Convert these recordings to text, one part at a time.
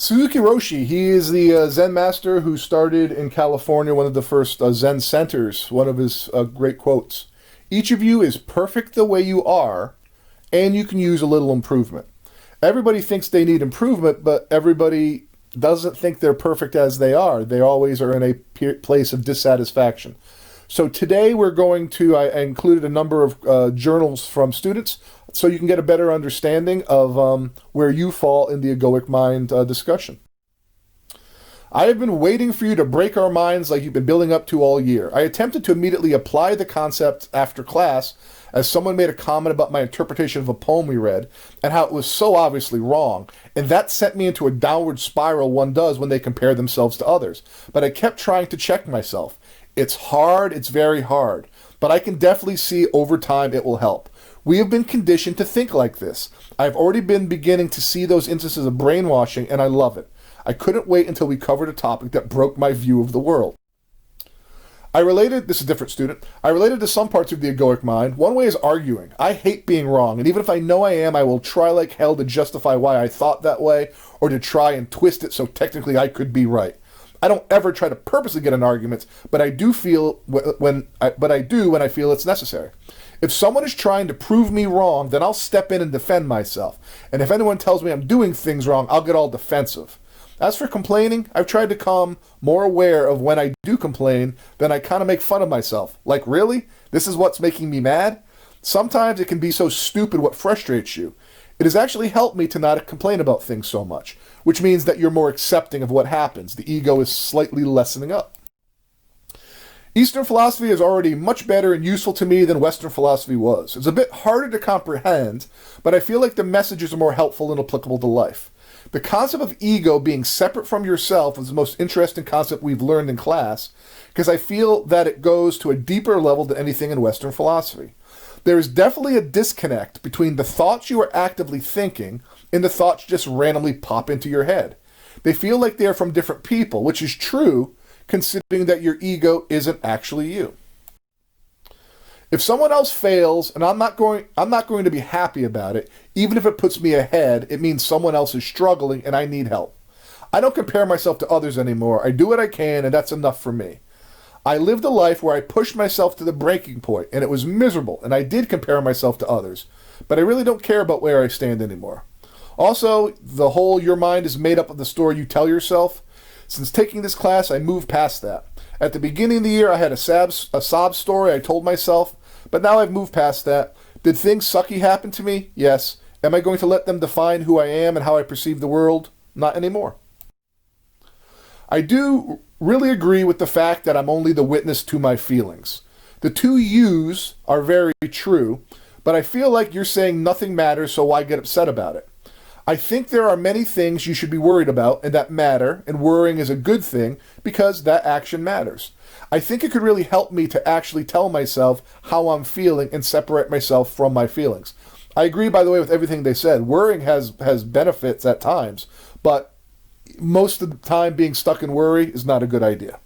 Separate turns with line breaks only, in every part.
Suzuki Roshi, he is the Zen master who started in California, one of the first Zen centers. One of his great quotes: "Each of you is perfect the way you are, and you can use a little improvement." Everybody thinks they need improvement, but everybody doesn't think they're perfect as they are. They always are in a place of dissatisfaction. So today we're going to, I included a number of journals from students so you can get a better understanding of where you fall in the egoic mind discussion. I have been waiting for you to break our minds like you've been building up to all year. I attempted to immediately apply the concept after class as someone made a comment about my interpretation of a poem we read and how it was so obviously wrong, and that sent me into a downward spiral one does when they compare themselves to others. But I kept trying to check myself. It's hard, it's very hard, but I can definitely see over time it will help. We have been conditioned to think like this. I've already been beginning to see those instances of brainwashing, and I love it. I couldn't wait until we covered a topic that broke my view of the world. This is a different student, I related to some parts of the egoic mind. One way is arguing. I hate being wrong, and even if I know I am, I will try like hell to justify why I thought that way, or to try and twist it so technically I could be right. I don't ever try to purposely get in arguments, but I do when I feel it's necessary. If someone is trying to prove me wrong, then I'll step in and defend myself. And if anyone tells me I'm doing things wrong, I'll get all defensive. As for complaining, I've tried to become more aware of when I do complain, then I kind of make fun of myself. Like, really? This is what's making me mad? Sometimes it can be so stupid what frustrates you. It has actually helped me to not complain about things so much, which means that you're more accepting of what happens. The ego is slightly lessening up. Eastern philosophy is already much better and useful to me than Western philosophy was. It's a bit harder to comprehend, but I feel like the messages are more helpful and applicable to life. The concept of ego being separate from yourself is the most interesting concept we've learned in class, because I feel that it goes to a deeper level than anything in Western philosophy. There is definitely a disconnect between the thoughts you are actively thinking and the thoughts just randomly pop into your head. They feel like they are from different people, which is true, considering that your ego isn't actually you. If someone else fails, and I'm not going to be happy about it, even if it puts me ahead, it means someone else is struggling and I need help. I don't compare myself to others anymore. I do what I can, and that's enough for me. I lived a life where I pushed myself to the breaking point, and it was miserable, and I did compare myself to others, but I really don't care about where I stand anymore. Also, the whole your mind is made up of the story you tell yourself. Since taking this class, I moved past that. At the beginning of the year, I had a sob story I told myself, but now I've moved past that. Did things sucky happen to me? Yes. Am I going to let them define who I am and how I perceive the world? Not anymore. I do really agree with the fact that I'm only the witness to my feelings. The two yous are very true, but I feel like you're saying nothing matters, so why get upset about it? I think there are many things you should be worried about and that matter, and worrying is a good thing because that action matters. I think it could really help me to actually tell myself how I'm feeling and separate myself from my feelings. I agree, by the way, with everything they said. Worrying has benefits at times, but most of the time being stuck in worry is not a good idea.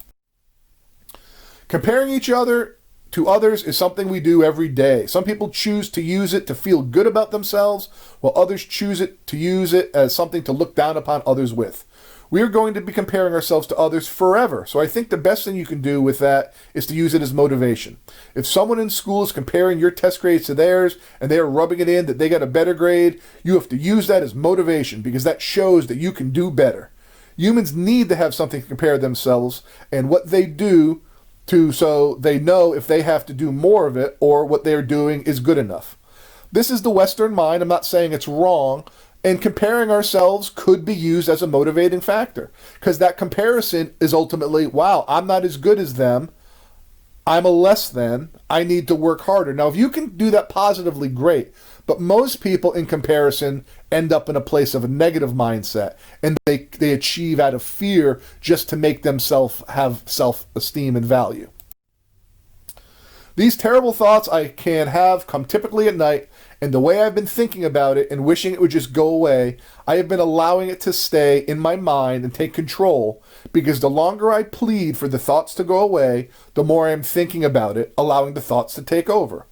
Comparing each other to others is something we do every day. Some people choose to use it to feel good about themselves, while others choose to use it as something to look down upon others with. We are going to be comparing ourselves to others forever, so I think the best thing you can do with that is to use it as motivation. If someone in school is comparing your test grades to theirs, and they are rubbing it in that they got a better grade, you have to use that as motivation, because that shows that you can do better. Humans need to have something to compare themselves and what they do to, so they know if they have to do more of it or what they're doing is good enough. This is the Western mind. I'm not saying it's wrong, and comparing ourselves could be used as a motivating factor, because that comparison is ultimately, wow, I'm not as good as them, I'm a less than, I need to work harder. Now, if you can do that positively, great, but most people in comparison end up in a place of a negative mindset, and they achieve out of fear just to make themselves have self-esteem and value. These terrible thoughts I can have come typically at night, and the way I've been thinking about it and wishing it would just go away, I have been allowing it to stay in my mind and take control, because the longer I plead for the thoughts to go away, the more I am thinking about it, allowing the thoughts to take over.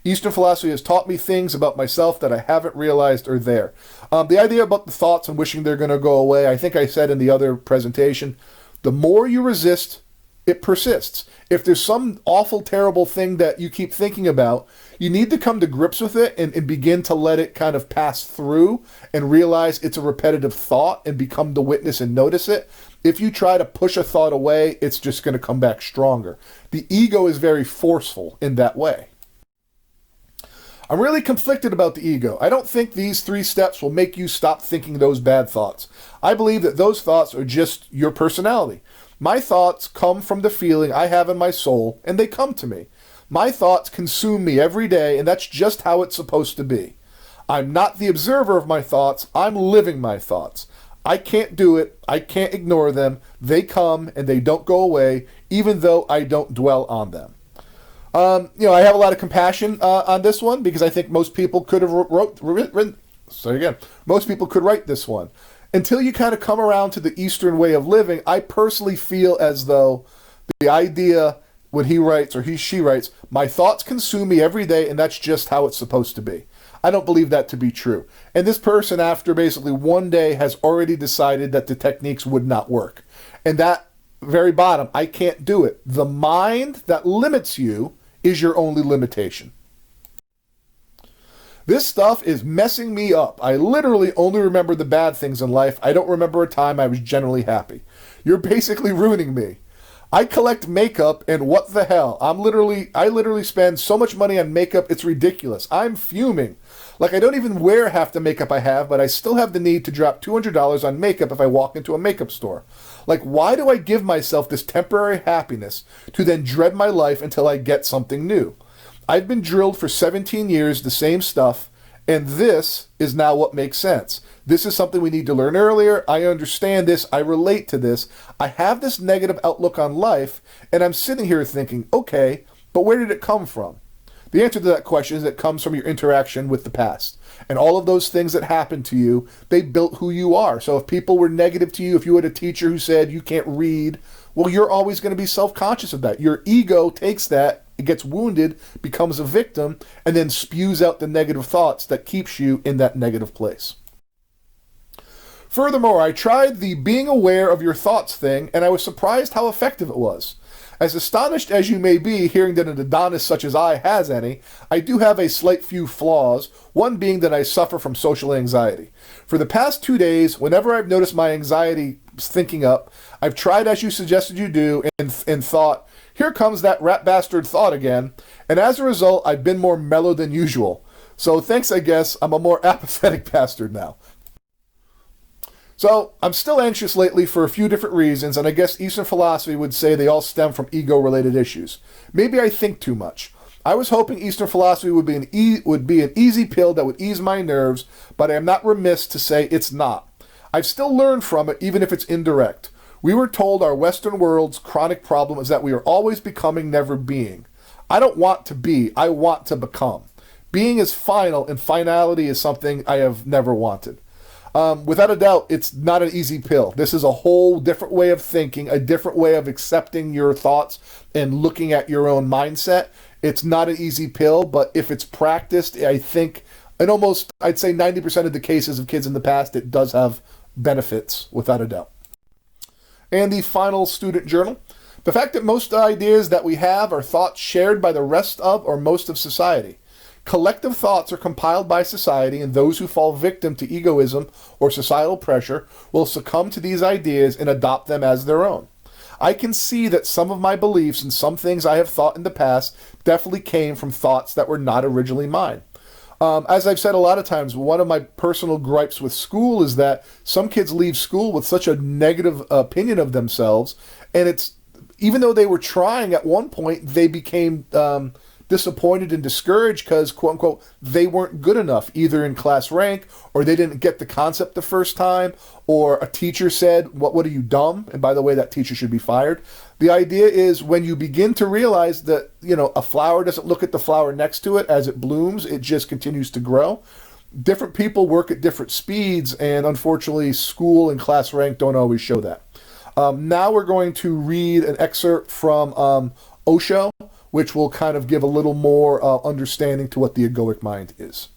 Eastern philosophy has taught me things about myself that I haven't realized are there. The idea about the thoughts and wishing they're going to go away, I think I said in the other presentation, the more you resist, it persists. If there's some awful, terrible thing that you keep thinking about, you need to come to grips with it and begin to let it kind of pass through and realize it's a repetitive thought and become the witness and notice it. If you try to push a thought away, it's just going to come back stronger. The ego is very forceful in that way. I'm really conflicted about the ego. I don't think these 3 steps will make you stop thinking those bad thoughts. I believe that those thoughts are just your personality. My thoughts come from the feeling I have in my soul, and they come to me. My thoughts consume me every day, and that's just how it's supposed to be. I'm not the observer of my thoughts. I'm living my thoughts. I can't do it. I can't ignore them. They come, and they don't go away, even though I don't dwell on them. I have a lot of compassion on this one because I think most people could have most people could write this one. Until you kind of come around to the Eastern way of living, I personally feel as though the idea when he writes or she writes, my thoughts consume me every day and that's just how it's supposed to be. I don't believe that to be true. And this person, after basically one day, has already decided that the techniques would not work. And that very bottom, I can't do it. The mind that limits you is your only limitation. This stuff is messing me up. I literally only remember the bad things in life. I don't remember a time I was generally happy. You're basically ruining me. I collect makeup and what the hell? I literally spend so much money on makeup, it's ridiculous. I'm fuming. Like I don't even wear half the makeup I have, but I still have the need to drop $200 on makeup if I walk into a makeup store. Like why do I give myself this temporary happiness to then dread my life until I get something new? I've been drilled for 17 years, the same stuff, and this is now what makes sense. This is something we need to learn earlier. I understand this. I relate to this. I have this negative outlook on life, and I'm sitting here thinking, okay, but where did it come from? The answer to that question is it comes from your interaction with the past. And all of those things that happened to you, they built who you are. So if people were negative to you, if you had a teacher who said you can't read, well, you're always going to be self-conscious of that. Your ego takes that, it gets wounded, becomes a victim, and then spews out the negative thoughts that keeps you in that negative place. Furthermore, I tried the being aware of your thoughts thing, and I was surprised how effective it was. As astonished as you may be hearing that an Adonis such as I has any, I do have a slight few flaws, one being that I suffer from social anxiety. For the past 2 days, whenever I've noticed my anxiety thinking up, I've tried as you suggested you do and thought, here comes that rat bastard thought again, and as a result, I've been more mellow than usual. So thanks, I guess, I'm a more apathetic bastard now. So, I'm still anxious lately for a few different reasons, and I guess Eastern philosophy would say they all stem from ego-related issues. Maybe I think too much. I was hoping Eastern philosophy would be an easy pill that would ease my nerves, but I am not remiss to say it's not. I've still learned from it, even if it's indirect. We were told our Western world's chronic problem is that we are always becoming, never being. I don't want to be, I want to become. Being is final, and finality is something I have never wanted. Without a doubt, it's not an easy pill. This is a whole different way of thinking, a different way of accepting your thoughts and looking at your own mindset. It's not an easy pill, but if it's practiced, I think, in almost, I'd say 90% of the cases of kids in the past, it does have benefits, without a doubt. And the final student journal. The fact that most ideas that we have are thoughts shared by the rest of or most of society. Collective thoughts are compiled by society, and those who fall victim to egoism or societal pressure will succumb to these ideas and adopt them as their own. I can see that some of my beliefs and some things I have thought in the past definitely came from thoughts that were not originally mine. As I've said a lot of times, one of my personal gripes with school is that some kids leave school with such a negative opinion of themselves, and it's, even though they were trying at one point, they became disappointed and discouraged because, quote unquote, they weren't good enough, either in class rank, or they didn't get the concept the first time, or a teacher said, what are you, dumb? And by the way, that teacher should be fired. The idea is when you begin to realize that, a flower doesn't look at the flower next to it as it blooms, it just continues to grow. Different people work at different speeds, and unfortunately, school and class rank don't always show that. Now we're going to read an excerpt from Osho, which will kind of give a little more understanding to what the egoic mind is.